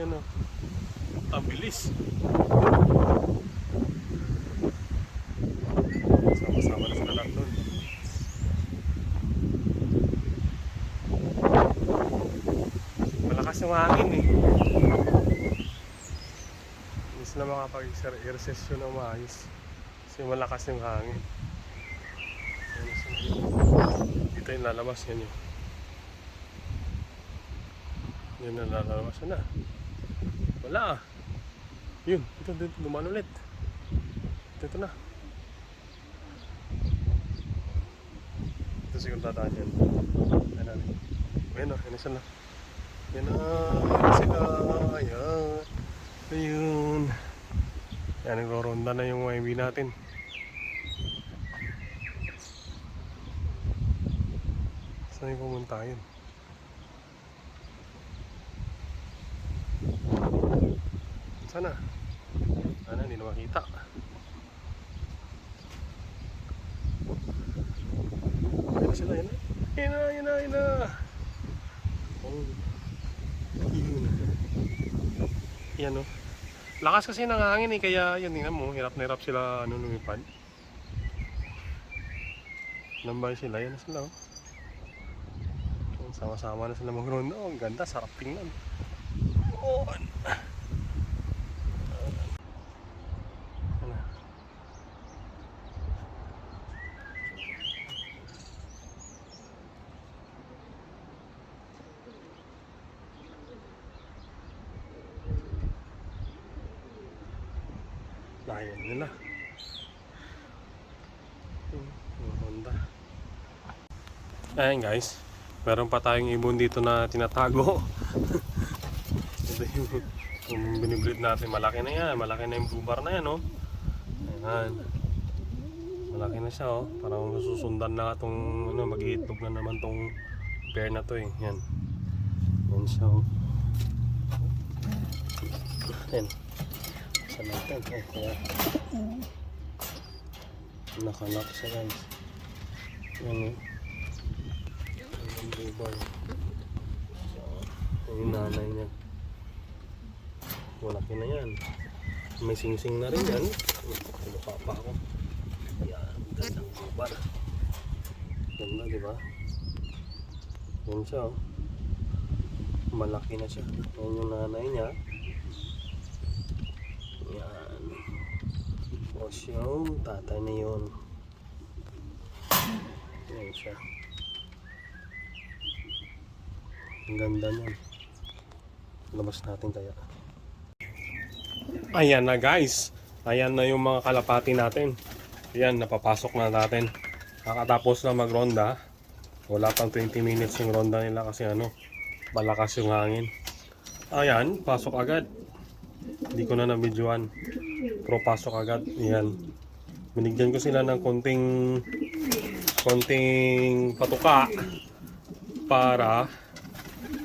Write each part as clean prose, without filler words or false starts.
Yan o. Ang bilis. Sama-sama na sila lang doon. Malakas yung hangin eh. Hindi sila makapag-exercise yun na maayos. Kasi malakas yung hangin. Dito yung lalabas yan yun. Yun na lalabas na. Wala ah. Yun, ito dumaan ulit. Ito na. Ito siguro tataan yan. Ayan o, yan na sila. Yan na sila. Ayan. Ayun. Yan, nagro-ronda na yung YB natin. Saan yung pumunta yun? Sana? Sana, hindi na makita. Yan na sila, yan na. Yan na. Oh. Yan o. Lakas kasi ng hangin eh, kaya yun, tingnan mo, hirap na hirap sila lumipad. Lambay sila, yan na sila oh. Sama-sama na sila mag-ronda. Oh, ang ganda, sarap tingnan. Oh. Layan nila. Honda. Ayan guys, meron pa tayong ibon dito na tinatago. Ito yung binibreed natin. Malaki na yan. Malaki na yung blue bar na yan oh. Ayan. Malaki na siya oh. Parang susundan na itong mag-iitlog na naman tong pair na to eh. Yan. Yan siya oh. Ayan. Natin oh, kaya nakalak siya guys. Yan ang bubay. Yung nanay niya malaki na yan, may sing-sing na rin yan. Pinuka pa ako. Yan, gandang bubar, ganda diba? Yan siya oh. Malaki na siya. Yan yung nanay niya. Yan. Tapos yung tatay na yun. Yan siya. Ang ganda niyan. Labas natin kaya. Ayan na guys. Ayan na yung mga kalapati natin. Ayan, napapasok na natin. Nakatapos na magronda. Wala pang 20 minutes yung ronda nila kasi malakas yung hangin. Ayan, pasok agad. Hindi ko na nabidyoan. Pero pasok agad. Ayan. Binigyan ko sila ng konting patuka para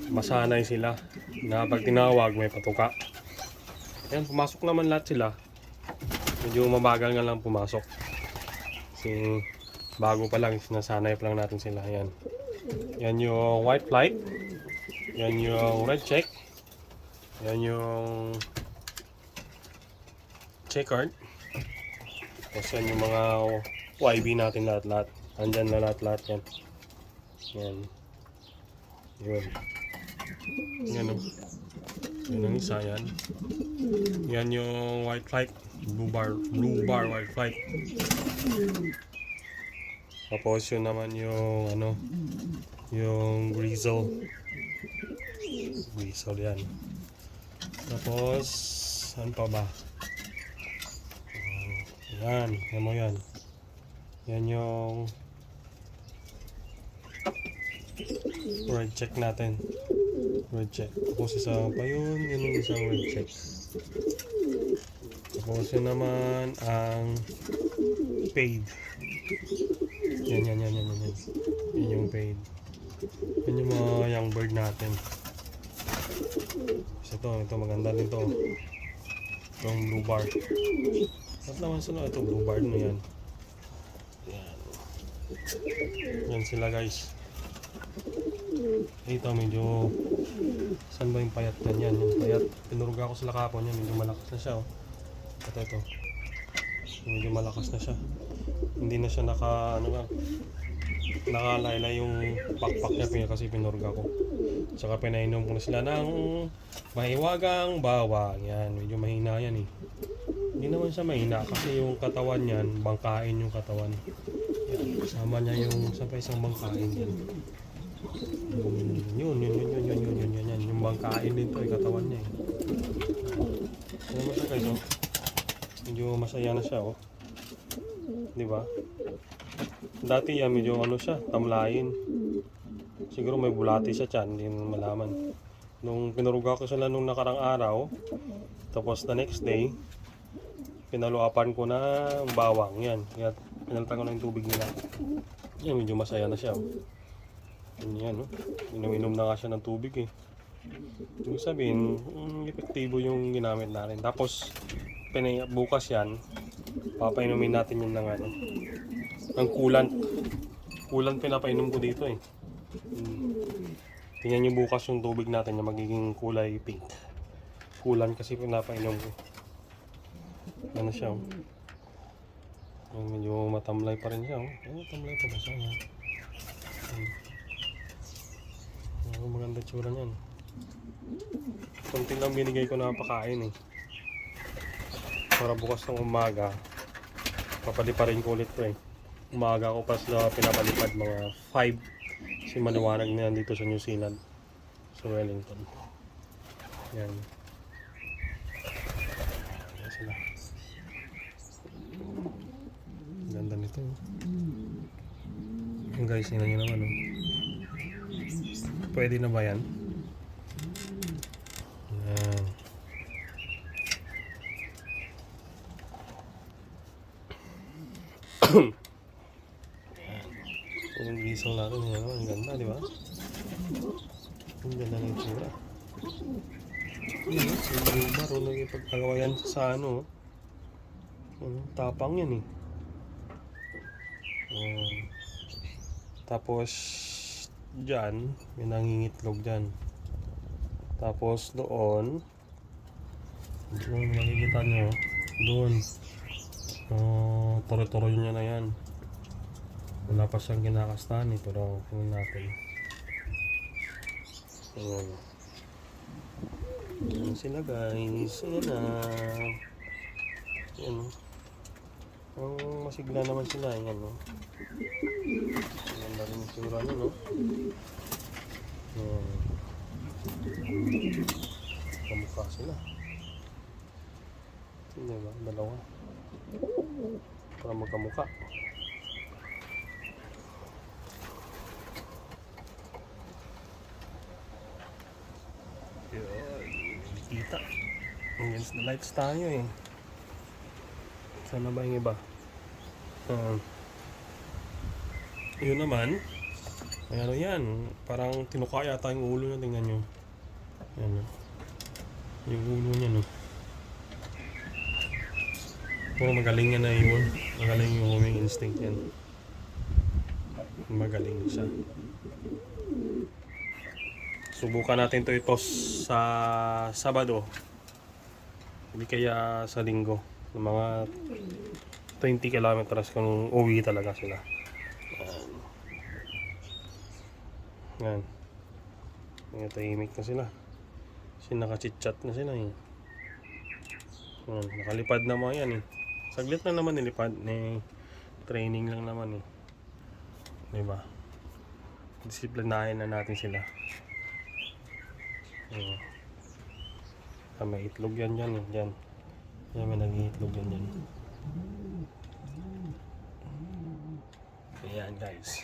masanay sila na pag tinawag may patuka. Ayan, pumasok naman lahat sila. Medyo mabagal nga lang pumasok. Kasi bago pa lang, sinasanay pa lang natin sila. Ayan. Yan yung white flight. Yan yung red check. Yan yung checkered. Tapos yan yung mga YB natin lahat-lahat. Andyan na lahat-lahat yan. Yan. Yun. Yan o. Yan ang isa yan. Yan yung white flight. Blue bar white flight. Tapos yun naman yung yung grizzle yan. Tapos saan pa ba? Yan mo yan. Yan yung red check natin. Red check. Tapos isa pa yun. Yan yung isang red check. Tapos yun naman ang paid. Yan. Yan yung paid. Yan yung mga young bird natin. So ito maganda din to. Itong blue bar. At naman sila ito blue bar na yan. Yan sila guys. Ito medyo Saan ba yung payat yan? Yan, yung payat. Pinuruga ko sila kapon yan. Medyo malakas na siya, oh. Ito. Medyo malakas na siya. Hindi na siya nakalayla yung pakpak niya kasi pinuruga ko. Saka pinainom ko na sila ng mahiwagang bawang. Yan, medyo mahina yan eh. Hindi naman siya mahina kasi yung katawan niyan, bangkain yung katawan. Yan, kasama niya yung sa isang bangkain yan. Yun. Yung bangkain din to, yung katawan niya eh. Ano mo siya guys, oh? Medyo masaya na siya, oh. Diba? Dati yan, medyo siya, tamlayin. Siguro may bulati siya tiyan, hindi mo malaman. Nung pinuruga ko sila nung nakarang araw, tapos the next day, pinaluapan ko na bawang yan. Kaya pinalitan ko na yung tubig nila. Yan, medyo masaya na siya, oh. Yan, oh. Inom na nga siya ng tubig eh. Ibig sabihin, epektibo yung ginamit natin. Tapos, bukas yan, papainumin natin yun ng coolant. Coolant pinapainom ko dito eh. Tingnan nyo bukas yung tubig natin na magiging kulay pink. Coolant kasi pinapainom ko. Ano siya, oh. Medyo matamlay pa rin siya, oh. Matamlay pa ba siya? Maganda tsura niyan. Kunti lang binigay ko na pakain eh. Para bukas ng umaga, papaliparin ko ulit to eh. Umaga ko pa sila pinapalipad, mga 5. Kasi maliwanag na yan dito sa New Zealand, sa Wellington. Yan. Yan sila. Ganda nito. Yung guys, tingnan nyo naman, oh. Pwede na ba yan? Yan. Yung gisong natin, yan, ang ganda, di ba? Ang ganda ng itsura. Yan, yung marunong ipagpagawa yan sa tapang yan eh. Tapos dyan, may nangingitlog dyan. Tapos doon makikita nyo, doon toro-toro niya na yan. Wala pa siyang kinakastahan eh, pero tingnan natin. Ayan sila guys. Ayan na. Ayan, masigla naman sila. Ayan, no. Ganda rin yung tsura nyo, no. Kamukha sila. Hindi ba? Dalawa. Para magkamukha. Kita against the lights tayo eh. Sana ba yung iba? Yun naman ay yan, parang tinuka yata yung ulo na. Tingnan nyo yan, yung ulo niya, no. Pero magaling yan na yun. Magaling yung homing instinct yan. Magaling siya. Subukan natin to ito sa Sabado. Hindi kaya sa Linggo. Ng mga 20 kilometers kung uwi talaga sila. Yan. Yan. Tahimik na sila. Kasi nakachitchat na sila eh. Yan. Nakalipad na mga yan eh. Saglit lang naman nilipad. Training lang naman eh. Diba? Disiplinahin na natin sila. May itlog yan dyan eh. Dyan. Yan, may nag-iitlog yan dyan. Ayan guys.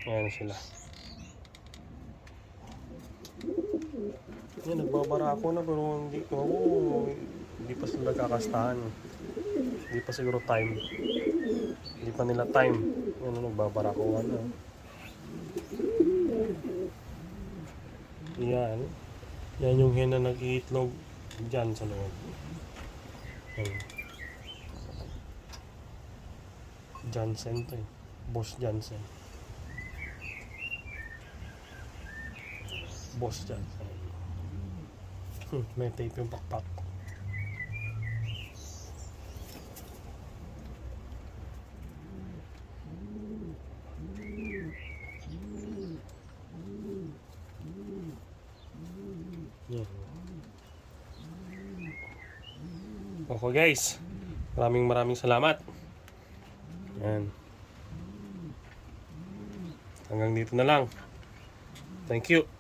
Ayan sila. Yan, nagbabara ako na pero hindi pa sila kakastahan. Hindi pa siguro time. Hindi pa nila time. Yan, nagbabara ako. Yan. Yan yung hen na nag-iitlog dyan sa loob. Jansen to eh. Boss Jansen. boss dyan. May tape yung pakpak. Yan. Okay guys, maraming salamat. Yan. Hanggang dito na lang. Thank you.